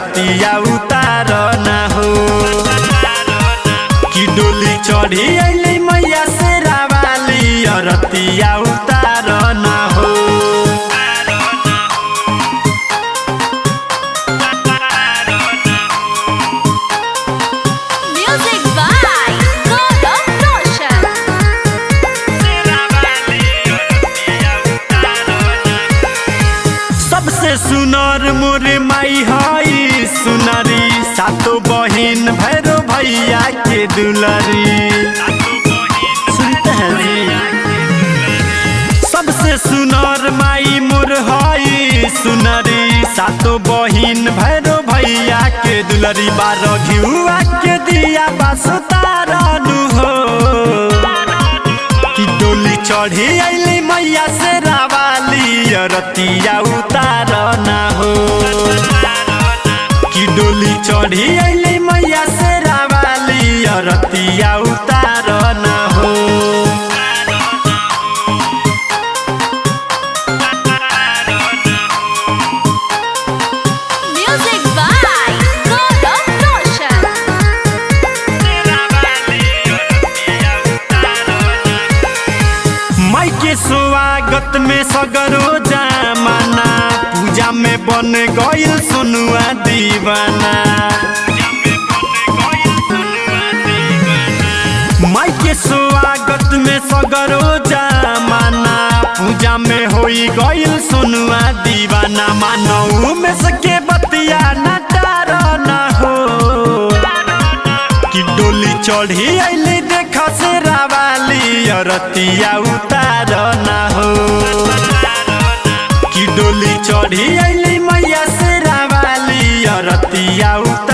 रतिया उतार ना हो कि डोली चढ़ी अइले मैया से रावाली रतिया उतार ना हो। सबसे सुनर मोरे माई हई सुनरी सातो बहिन भैरो भैया के दुलरी। सुनते हैं जी सबसे सुनर माई मोर हई सुनरी सातो बहिन भैरो भैया के दुलरी। 12 घिउआ के दिया बासुतारनु हो कि डोली चढ़ी अइली मैया से रावाली रतिया उतार ना हो कि डोली चढ़ी अइली मैया से रावाली रतिया उतार ना हो। माई के स्वागत में सगरो जमाना पूजा में बन गइल सुनुआ दीवाना। माई के स्वागत में सगरो जमाना पूजा में होई गइल सुनुआ दीवाना। मानव में सके बतिया नटार ना हो कि डोली चढ़ी अइली देखा से रावाली रतिया उतार ना हो कि डोली चढ़ी अइली मैया से रावाली रतिया उतार